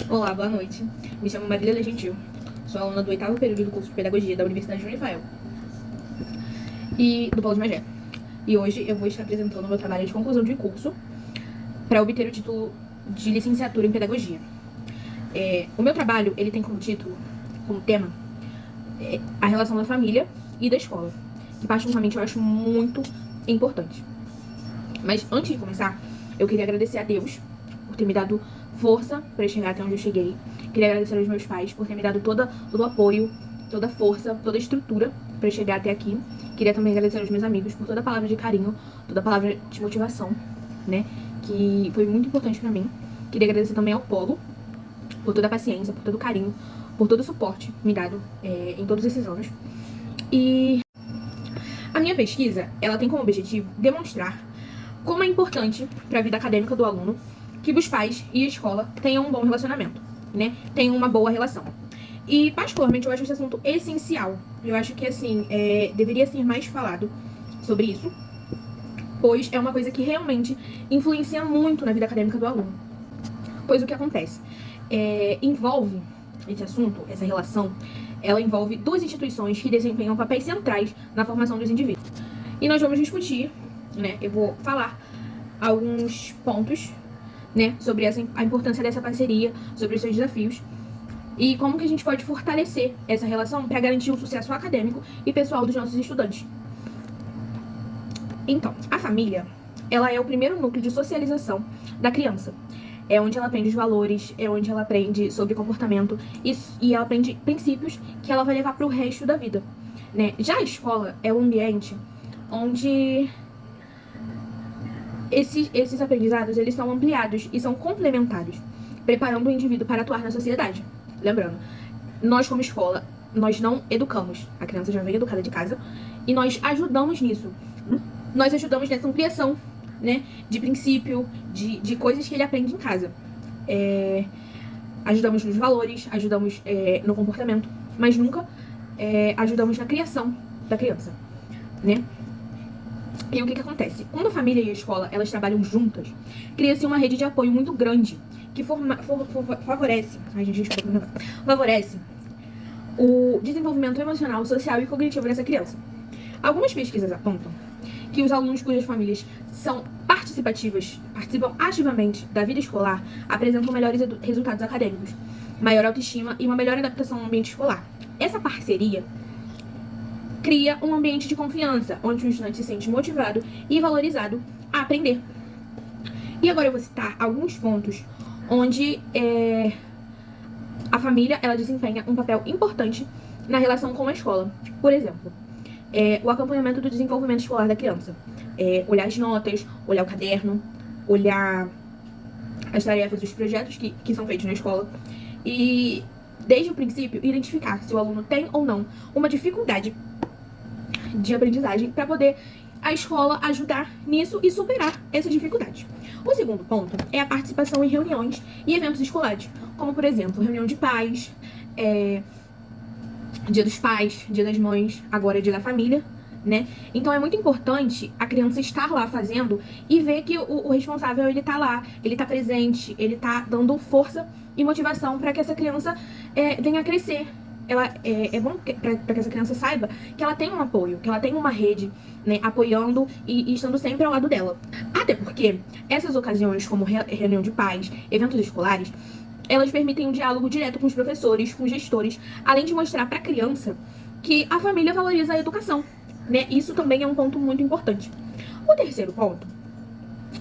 Olá, boa noite. Me chamo Marília Gentil. Sou aluna do 8º período do curso de Pedagogia da Universidade de Unifael e do Polo de Magé. E hoje eu vou estar apresentando o meu trabalho de conclusão de curso para obter o título de licenciatura em Pedagogia. O meu trabalho, ele tem como título, como tema, a relação da família e da escola, que particularmente eu acho muito importante. Mas antes de começar, eu queria agradecer a Deus por ter me dado força para chegar até onde eu cheguei. Queria agradecer aos meus pais por ter me dado todo o apoio, toda a força, toda a estrutura para chegar até aqui. Queria também agradecer aos meus amigos por toda a palavra de carinho, toda a palavra de motivação, né, que foi muito importante para mim. Queria agradecer também ao Polo por toda a paciência, por todo o carinho, por todo o suporte me dado em todos esses anos. E a minha pesquisa, ela tem como objetivo demonstrar como é importante para a vida acadêmica do aluno que os pais e a escola tenham um bom relacionamento, né? Tenham uma boa relação. E, particularmente, eu acho esse assunto essencial. Eu acho que, assim, deveria ser mais falado sobre isso, pois é uma coisa que realmente influencia muito na vida acadêmica do aluno. Pois o que acontece? Envolve esse assunto, essa relação, ela envolve duas instituições que desempenham papéis centrais na formação dos indivíduos. E nós vamos discutir, né? Eu vou falar alguns pontos, né, sobre a importância dessa parceria, sobre os seus desafios e como que a gente pode fortalecer essa relação para garantir o sucesso acadêmico e pessoal dos nossos estudantes. Então, a família, ela é o primeiro núcleo de socialização da criança. É onde ela aprende os valores, é onde ela aprende sobre comportamento e ela aprende princípios que ela vai levar para o resto da vida, né? Já a escola é o ambiente onde esses aprendizados, eles são ampliados e são complementados, preparando o indivíduo para atuar na sociedade. Lembrando, nós como escola, nós não educamos. A criança já vem educada de casa e nós ajudamos nisso. Nós ajudamos nessa ampliação, né, de princípio, de coisas que ele aprende em casa. Ajudamos nos valores, ajudamos no comportamento, mas nunca ajudamos na criação da criança, né? E o que acontece? Quando a família e a escola, elas trabalham juntas, cria-se uma rede de apoio muito grande, que favorece o desenvolvimento emocional, social e cognitivo dessa criança. Algumas pesquisas apontam que os alunos cujas famílias são participativas, participam ativamente da vida escolar, apresentam melhores resultados acadêmicos, maior autoestima e uma melhor adaptação ao ambiente escolar. Essa parceria cria um ambiente de confiança, onde o estudante se sente motivado e valorizado a aprender. E agora eu vou citar alguns pontos onde a família, ela desempenha um papel importante na relação com a escola. Por exemplo, o acompanhamento do desenvolvimento escolar da criança. Olhar as notas, olhar o caderno, olhar as tarefas, os projetos que são feitos na escola. E, desde o princípio, identificar se o aluno tem ou não uma dificuldade de aprendizagem para poder a escola ajudar nisso e superar essa dificuldade. O segundo ponto é a participação em reuniões e eventos escolares, como, por exemplo, reunião de pais, dia dos pais, dia das mães, agora é dia da família, né? Então é muito importante a criança estar lá fazendo e ver que o responsável, ele tá lá, ele tá presente, ele tá dando força e motivação para que essa criança venha a crescer. É bom para que essa criança saiba que ela tem um apoio, que ela tem uma rede, né, apoiando e estando sempre ao lado dela. Até porque essas ocasiões, como reunião de pais, eventos escolares, elas permitem um diálogo direto com os professores, com os gestores, além de mostrar para a criança que a família valoriza a educação, né? Isso também é um ponto muito importante. O terceiro ponto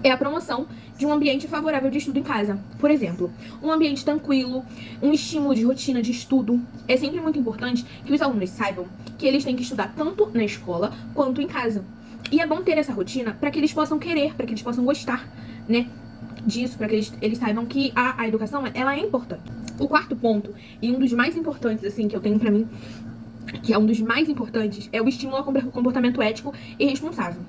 é a promoção de um ambiente favorável de estudo em casa. Por exemplo, um ambiente tranquilo, um estímulo de rotina de estudo. É sempre muito importante que os alunos saibam que eles têm que estudar tanto na escola quanto em casa. E é bom ter essa rotina para que eles possam querer, para que eles possam gostar, né, disso, para que eles saibam que a educação, ela é importante. O quarto ponto, e um dos mais importantes, assim, que eu tenho pra mim, que é um dos mais importantes, é o estímulo ao comportamento ético e responsável.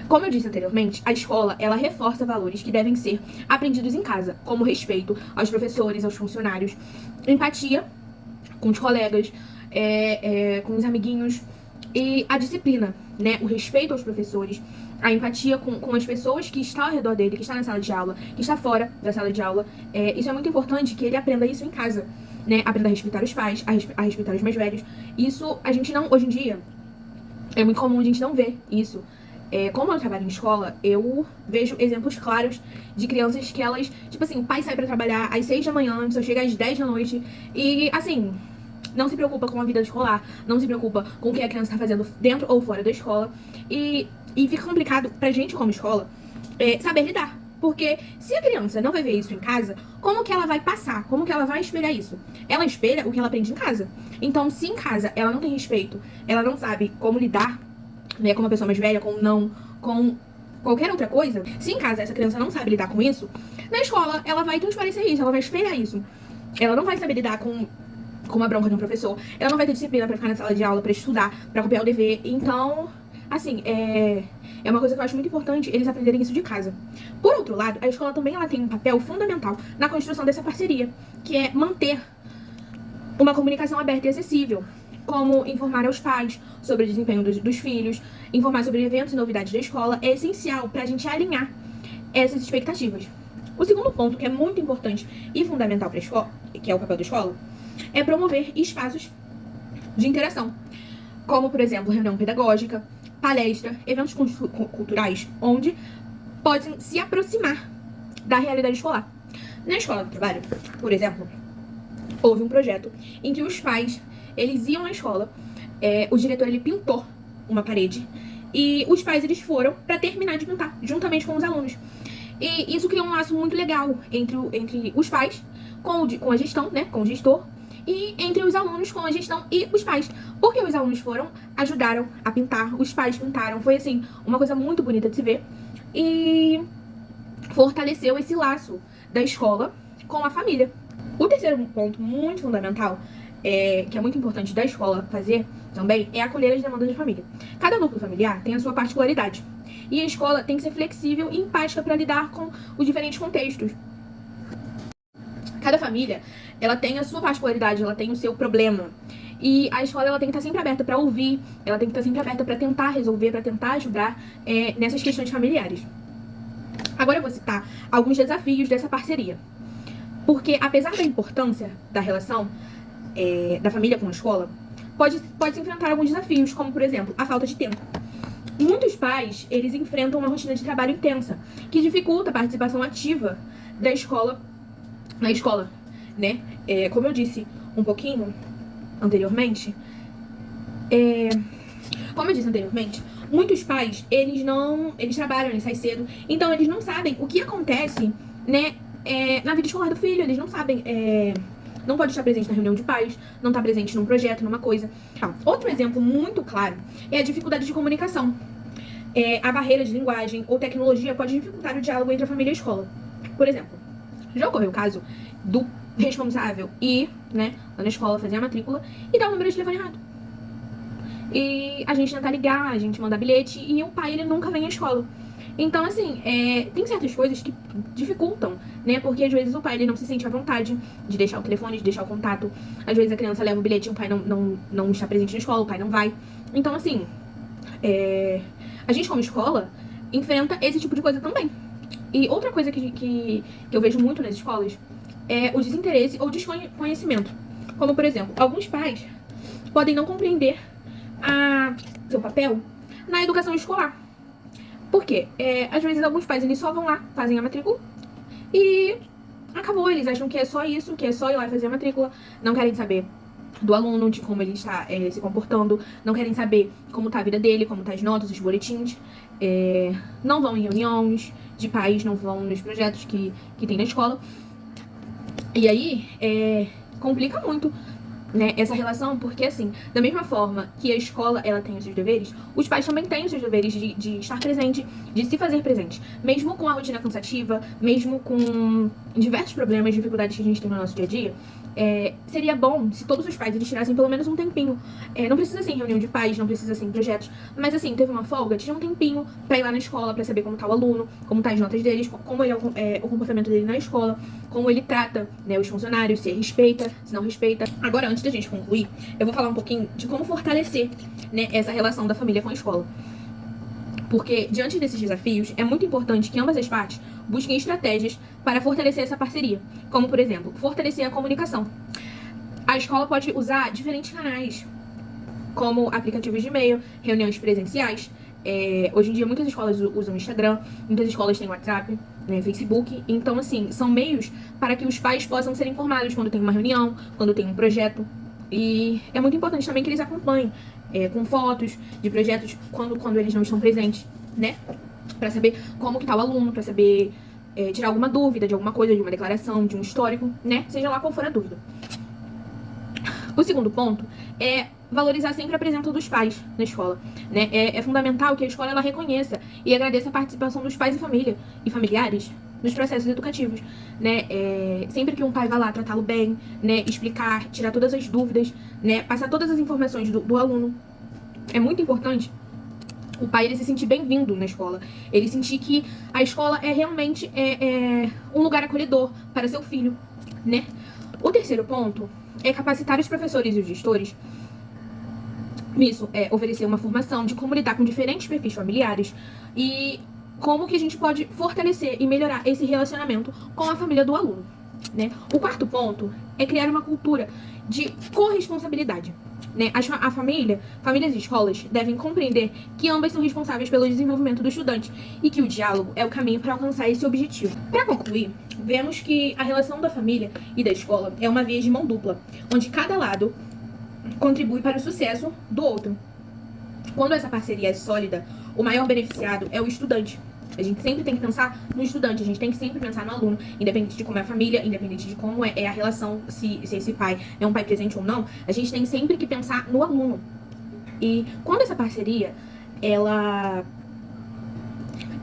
Como eu disse anteriormente, a escola, ela reforça valores que devem ser aprendidos em casa, como respeito aos professores, aos funcionários, empatia com os colegas, com os amiguinhos, e a disciplina, né? O respeito aos professores, a empatia com as pessoas que estão ao redor dele, que está na sala de aula, que está fora da sala de aula. Isso é muito importante que ele aprenda isso em casa, né? Aprenda a respeitar os pais, a respeitar os mais velhos. Isso a gente não, hoje em dia, é muito comum a gente não ver isso. Como eu trabalho em escola, eu vejo exemplos claros de crianças que elas, tipo assim, o pai sai pra trabalhar às 6 da manhã, só chega às 10 da noite e, assim, não se preocupa com a vida escolar, não se preocupa com o que a criança tá fazendo dentro ou fora da escola. E fica complicado pra gente como escola saber lidar. Porque se a criança não vai ver isso em casa, como que ela vai passar? Como que ela vai espelhar isso? Ela espelha o que ela aprende em casa. Então, se em casa ela não tem respeito, ela não sabe como lidar, né, com uma pessoa mais velha, com qualquer outra coisa, se em casa essa criança não sabe lidar com isso, na escola ela vai transparecer isso, ela vai espelhar isso. Ela não vai saber lidar com uma bronca de um professor, ela não vai ter disciplina pra ficar na sala de aula, pra estudar, pra copiar o dever. Então, assim, é uma coisa que eu acho muito importante eles aprenderem isso de casa. Por outro lado, a escola também ela tem um papel fundamental na construção dessa parceria, que é manter uma comunicação aberta e acessível, como informar aos pais sobre o desempenho dos filhos, informar sobre eventos e novidades da escola, é essencial para a gente alinhar essas expectativas. O segundo ponto, que é muito importante e fundamental para a escola, que é o papel da escola, é promover espaços de interação, como, por exemplo, reunião pedagógica, palestra, eventos culturais, onde podem se aproximar da realidade escolar. Na escola do trabalho, por exemplo, houve um projeto em que os pais, eles iam à escola, o diretor, ele pintou uma parede, e os pais, eles foram para terminar de pintar, juntamente com os alunos. E isso criou um laço muito legal entre os pais, com a gestão, né, com o gestor, e entre os alunos com a gestão e os pais. Porque os alunos ajudaram a pintar, os pais pintaram, foi assim, uma coisa muito bonita de se ver. E fortaleceu esse laço da escola com a família. O terceiro ponto muito fundamental, que é muito importante da escola fazer também, é acolher as demandas da família. Cada núcleo familiar tem a sua particularidade. E a escola tem que ser flexível e empática para lidar com os diferentes contextos. Cada família, ela tem a sua particularidade, ela tem o seu problema. E a escola, ela tem que estar sempre aberta para ouvir, ela tem que estar sempre aberta para tentar resolver, para tentar ajudar nessas questões familiares. Agora eu vou citar alguns desafios dessa parceria. Porque, apesar da importância da relação da família com a escola, pode se enfrentar alguns desafios, como, por exemplo, a falta de tempo. Muitos pais, eles enfrentam uma rotina de trabalho intensa, que dificulta a participação ativa da escola na escola, né? Como eu disse um pouquinho anteriormente, muitos pais, eles trabalham, eles saem cedo, então eles não sabem o que acontece, né, na vida escolar do filho, eles não sabem, não pode estar presente na reunião de pais, não está presente num projeto, numa coisa. Outro exemplo muito claro é a dificuldade de comunicação. A barreira de linguagem ou tecnologia pode dificultar o diálogo entre a família e a escola. Por exemplo, já ocorreu o caso do responsável ir, né, lá na escola fazer a matrícula e dar o número de telefone errado. E a gente tentar ligar, a gente mandar bilhete e o pai, ele nunca vem à escola. Então, assim, tem certas coisas que dificultam, né? Porque às vezes o pai, ele não se sente à vontade de deixar o telefone, de deixar o contato. Às vezes a criança leva o bilhete e o pai não está presente na escola, o pai não vai. Então, assim, a gente como escola enfrenta esse tipo de coisa também. E outra coisa que eu vejo muito nas escolas é o desinteresse ou desconhecimento. Como, por exemplo, alguns pais podem não compreender seu papel na educação escolar. Por quê? Às vezes alguns pais, eles só vão lá, fazem a matrícula e acabou. Eles acham que é só isso, que é só ir lá fazer a matrícula. Não querem saber do aluno, de como ele está se comportando. Não querem saber como está a vida dele, como estão as notas, os boletins. Não vão em reuniões de pais, não vão nos projetos que tem na escola. E aí, complica muito, né, essa relação, porque assim, da mesma forma que a escola, ela tem os seus deveres, os pais também têm os seus deveres de estar presente, de se fazer presente. Mesmo com a rotina cansativa, mesmo com diversos problemas, dificuldades que a gente tem no nosso dia a dia, seria bom se todos os pais, eles tirassem pelo menos um tempinho. Não precisa ser em reunião de pais, não precisa ser em projetos, mas assim, teve uma folga, tira um tempinho pra ir lá na escola, pra saber como tá o aluno, como tá as notas deles, como ele o comportamento dele na escola, como ele trata, né, os funcionários, se respeita, se não respeita. Agora, antes da gente concluir, eu vou falar um pouquinho de como fortalecer, né, essa relação da família com a escola. Porque, diante desses desafios, é muito importante que ambas as partes busquem estratégias para fortalecer essa parceria, como, por exemplo, fortalecer a comunicação. A escola pode usar diferentes canais, como aplicativos de e-mail, reuniões presenciais. Hoje em dia, muitas escolas usam Instagram, muitas escolas têm WhatsApp, Facebook. Então, assim, são meios para que os pais possam ser informados quando tem uma reunião, quando tem um projeto. E é muito importante também que eles acompanhem com fotos de projetos quando eles não estão presentes, né? Para saber como que tá o aluno, para saber tirar alguma dúvida de alguma coisa, de uma declaração, de um histórico, né? Seja lá qual for a dúvida. O segundo ponto é valorizar sempre a presença dos pais na escola, né? É fundamental que a escola ela reconheça e agradeça a participação dos pais e família e familiares nos processos educativos, né? Sempre que um pai vai lá tratá-lo bem, né? Explicar, tirar todas as dúvidas, né? Passar todas as informações do aluno. É muito importante o pai ele se sentir bem-vindo na escola, ele sentir que a escola é realmente um lugar acolhedor para seu filho, né? O terceiro ponto é capacitar os professores e os gestores. Isso é oferecer uma formação de como lidar com diferentes perfis familiares e como que a gente pode fortalecer e melhorar esse relacionamento com a família do aluno, né? O quarto ponto é criar uma cultura de corresponsabilidade, né? A famílias e escolas devem compreender que ambas são responsáveis pelo desenvolvimento do estudante e que o diálogo é o caminho para alcançar esse objetivo. Para concluir, vemos que a relação da família e da escola é uma via de mão dupla, onde cada lado contribui para o sucesso do outro. Quando essa parceria é sólida, o maior beneficiado é o estudante. A gente sempre tem que pensar no estudante, a gente tem que sempre pensar no aluno, independente de como é a família, independente de como é a relação, se esse pai é um pai presente ou não, a gente tem sempre que pensar no aluno. E quando essa parceria, ela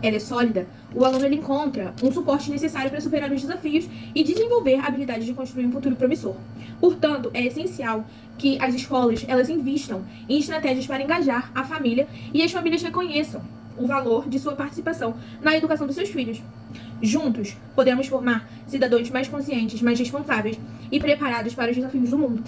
é sólida, o aluno ele encontra um suporte necessário para superar os desafios e desenvolver a habilidade de construir um futuro promissor. Portanto, é essencial que as escolas elas invistam em estratégias para engajar a família e as famílias reconheçam o valor de sua participação na educação dos seus filhos. Juntos, podemos formar cidadãos mais conscientes, mais responsáveis e preparados para os desafios do mundo.